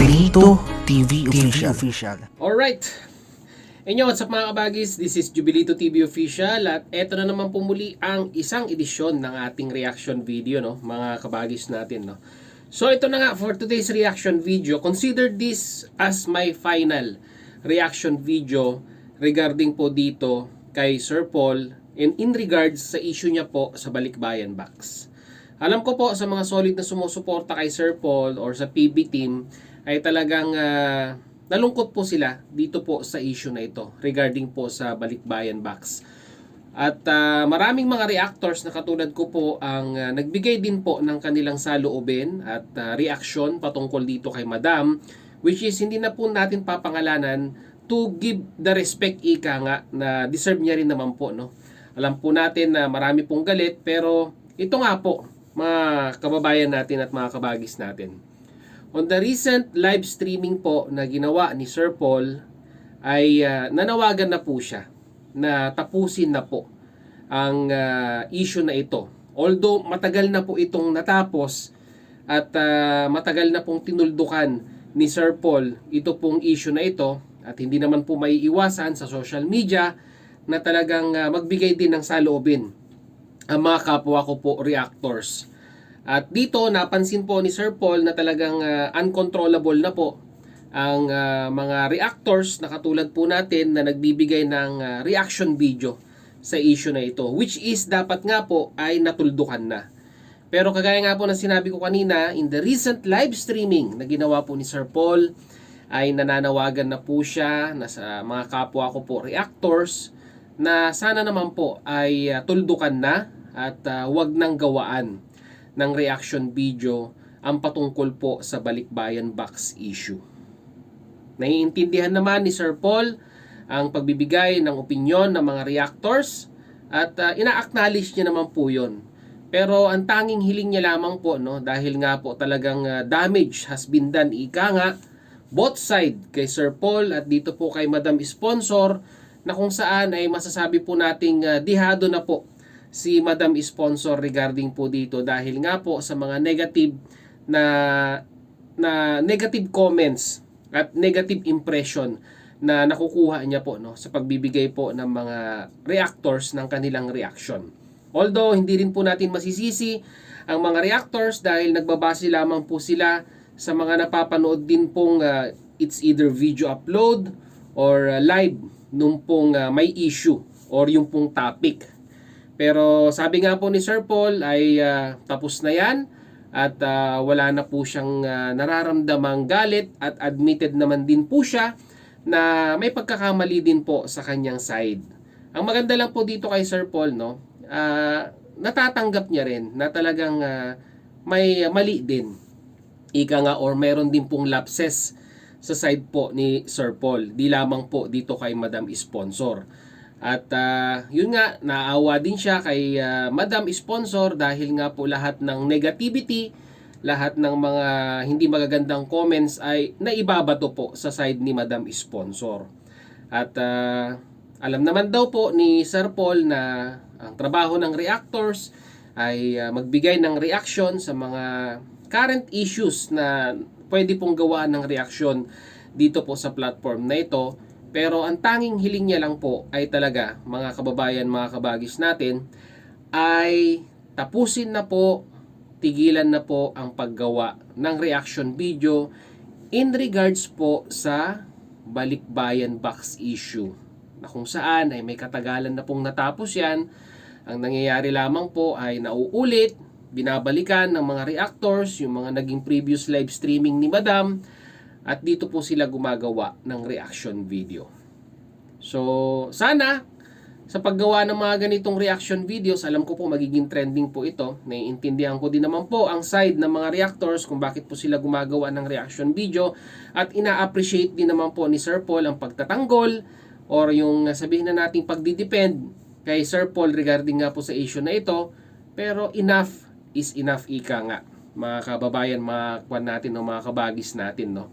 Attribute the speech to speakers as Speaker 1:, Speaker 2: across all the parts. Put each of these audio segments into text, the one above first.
Speaker 1: Jubilito TV Official.
Speaker 2: Alright. And what's up mga kabagis? This is Jubilito TV Official at eto na naman po muli ang isang edisyon ng ating reaction video, no, mga kabagis natin, no. So ito na nga for today's reaction video. Consider this as my final reaction video regarding po dito kay Sir Paul and in regards sa issue niya po sa Balikbayan Box. Alam ko po sa mga solid na sumusuporta kay Sir Paul or sa PB team ay talagang nalungkot po sila dito po sa issue na ito regarding po sa Balikbayan Box. At maraming mga reactors na katulad ko po ang nagbigay din po ng kanilang saloobin at reaction patungkol dito kay Madam, which is hindi na po natin papangalanan to give the respect ika nga na deserve niya rin naman po, no. Alam po natin na marami pong galit pero ito nga po mga kababayan natin at mga kabagis natin. On the recent live streaming po na ginawa ni Sir Paul ay nanawagan na po siya na tapusin na po ang issue na ito. Although matagal na po itong natapos at matagal na pong tinuldukan ni Sir Paul ito pong issue na ito at hindi naman po maiiwasan sa social media na talagang magbigay din ng saloobin ang mga kapwa ko po reactors. At dito napansin po ni Sir Paul na talagang uncontrollable na po ang mga reactors na katulad po natin na nagbibigay ng reaction video sa issue na ito, which is dapat nga po ay natuldukan na. Pero kagaya nga po na sinabi ko kanina, in the recent live streaming na ginawa po ni Sir Paul ay nananawagan na po siya na sa mga kapwa ko po reactors na sana naman po ay tuldukan na at wag nang gawaan ng reaction video ang patungkol po sa Balikbayan Box issue. Naiintindihan naman ni Sir Paul ang pagbibigay ng opinyon ng mga reactors at ina-acknowledge niya naman po yun. Pero ang tanging hiling niya lamang po, no, dahil nga po talagang damage has been done ika nga both side kay Sir Paul at dito po kay Madam Sponsor na kung saan ay masasabi po nating dihado na po si Madam Sponsor regarding po dito dahil nga po sa mga negative na negative comments at negative impression na nakukuha niya po, no, sa pagbibigay po ng mga reactors ng kanilang reaction. Although hindi rin po natin masisisi ang mga reactors dahil nagbabase lamang po sila sa mga napapanood din pong it's either video upload or live nung pong may issue or yung pong topic. Pero sabi nga po ni Sir Paul ay tapos na yan at wala na po siyang nararamdamang galit at admitted naman din po siya na may pagkakamali din po sa kanyang side. Ang maganda lang po dito kay Sir Paul, no, natatanggap niya rin na talagang may mali din. Ika nga or meron din pong lapses sa side po ni Sir Paul. Di lamang po dito kay Madam Sponsor. At yun nga, naawa din siya kay Madam Sponsor dahil nga po lahat ng negativity, lahat ng mga hindi magagandang comments ay naibabato po sa side ni Madam Sponsor. At alam naman daw po ni Sir Paul na ang trabaho ng reactors ay magbigay ng reaction sa mga current issues na pwede pong gawaan ng reaction dito po sa platform na ito. Pero ang tanging hiling niya lang po ay talaga, mga kababayan, mga kabagis natin, ay tapusin na po, tigilan na po ang paggawa ng reaction video in regards po sa Balikbayan Box issue. Na kung saan ay may katagalan na pong natapos yan, ang nangyayari lamang po ay nauulit, binabalikan ng mga reactors, yung mga naging previous live streaming ni Madam, at dito po sila gumagawa ng reaction video. So, sana sa paggawa ng mga ganitong reaction videos, alam ko po magiging trending po ito. Naiintindihan ko din naman po ang side ng mga reactors kung bakit po sila gumagawa ng reaction video. At ina-appreciate din naman po ni Sir Paul ang pagtatanggol or yung sabihin na nating pagdidepend kay Sir Paul regarding nga po sa issue na ito. Pero enough is enough ika nga, mga kababayan, mga kwan natin o mga kabagis natin, no.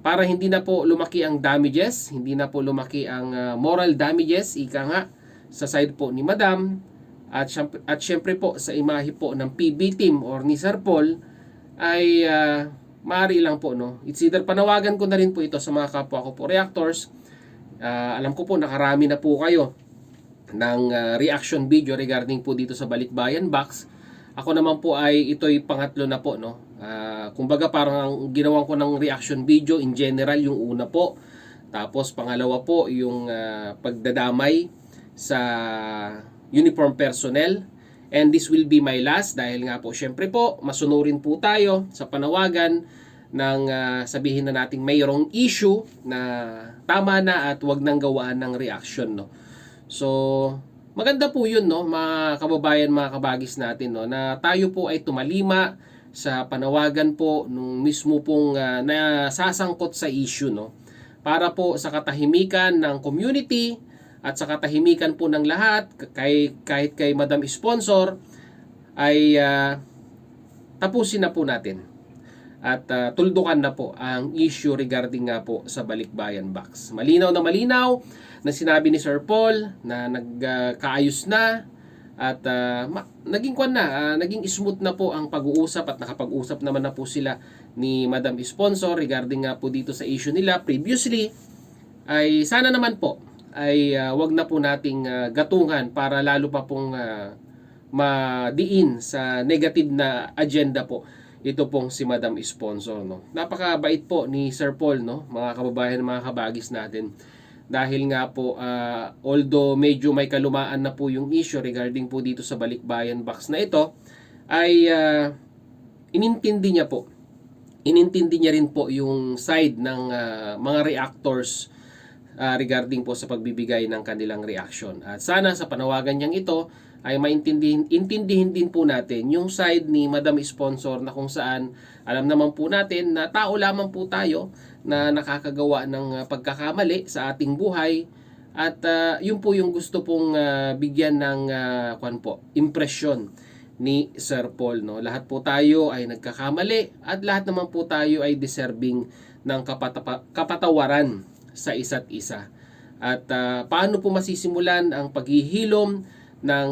Speaker 2: Para hindi na po lumaki ang damages, hindi na po lumaki ang moral damages, ika nga, sa side po ni Madam at syempre po sa imahe po ng PB team or ni Sir Paul ay maaari lang po, no? It's either panawagan ko na rin po ito sa mga kapwa ko po reactors. Alam ko po nakarami na po kayo ng reaction video regarding po dito sa Balikbayan Box. Ako naman po ay ito'y pangatlo na po, no? Kumbaga parang ginawan ko ng reaction video in general yung una po. Tapos pangalawa po yung pagdadamay sa uniform personnel. And this will be my last dahil nga po syempre po masunurin po tayo sa panawagan ng sabihin na nating mayroong issue na tama na at wag nang gawaan ng reaction, no. So maganda po yun, no, mga kababayan, mga kabagis natin, no, na tayo po ay tumalima sa panawagan po nung mismo pong nasasangkot sa issue, no, para po sa katahimikan ng community at sa katahimikan po ng lahat, kahit kay Madam Sponsor, ay tapusin na po natin at tuldukan na po ang issue regarding nga po sa Balikbayan Box. Malinaw na sinabi ni Sir Paul na nagkaayos na at naging smooth na po ang pag-uusap at nakapag-usap naman na po sila ni Madam Sponsor regarding nga po dito sa issue nila previously. Ay sana naman po ay wag na po nating gatungan para lalo pa pong madiin sa negative na agenda po ito pong si Madam Sponsor, no. Napakabait po ni Sir Paul, no, mga kababayan, mga kabagis natin. Dahil nga po although medyo may kalumaan na po yung issue regarding po dito sa Balikbayan Box na ito, ay inintindi niya rin po yung side ng mga reactors regarding po sa pagbibigay ng kanilang reaction. At sana sa panawagan niyang ito ay intindihin din po natin yung side ni Madam Sponsor na kung saan alam naman po natin na tao lamang po tayo na nakakagawa ng pagkakamali sa ating buhay at yun po yung gusto pong bigyan ng impression ni Sir Paul, no. Lahat po tayo ay nagkakamali at lahat naman po tayo ay deserving ng kapatawaran sa isa't isa. At paano po masisimulan ang paghihilom ng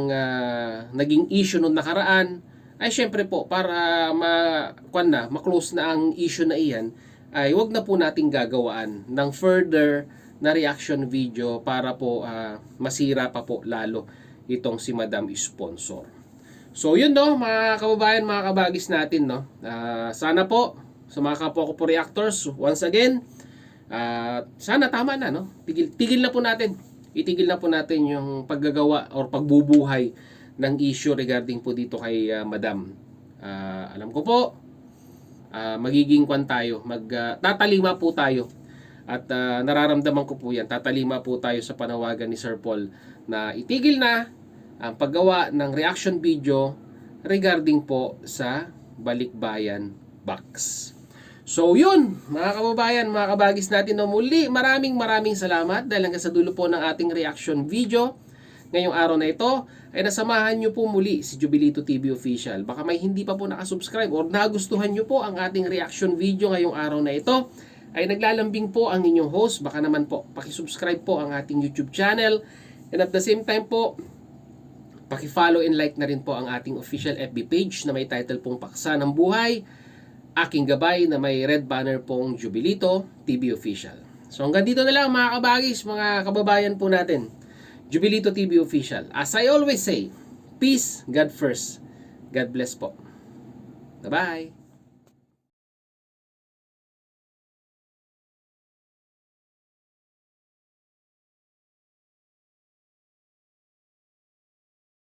Speaker 2: naging issue noong nakaraan ay syempre po para ma-close na ang issue na iyan, ay wag na po nating gagawaan ng further na reaction video para po masira pa po lalo itong si Madam Sponsor. So yun, no, mga kababayan, mga kabagis natin, no. Sana po sa mga kapwa ko po reactors, once again, sana tama na, no. Tigil na po natin. Itigil na po natin yung paggagawa or pagbubuhay ng issue regarding po dito kay Madam. Alam ko po, magiging tayo, tatalima po tayo. At nararamdaman ko po yan, tatalima po tayo sa panawagan ni Sir Paul na itigil na ang paggawa ng reaction video regarding po sa Balikbayan Box. So yun, mga kababayan, mga kabagis natin, no, muli maraming salamat dahil hanggang sa dulo po ng ating reaction video ngayong araw na ito ay nasamahan nyo po muli si Jubilito TV Official. Baka may hindi pa po nakasubscribe or nagustuhan nyo po ang ating reaction video ngayong araw na ito, ay naglalambing po ang inyong host. Baka naman po pakisubscribe po ang ating YouTube channel, and at the same time po paki-follow and like na rin po ang ating official FB page na may title pong Paksa ng Buhay, Aking Gabay, na may red banner pong Jubilito TV Official. So hanggang dito na lang, mga kabagis, mga kababayan po natin, Jubilito TV Official. As I always say, peace, God first. God bless po. Bye-bye.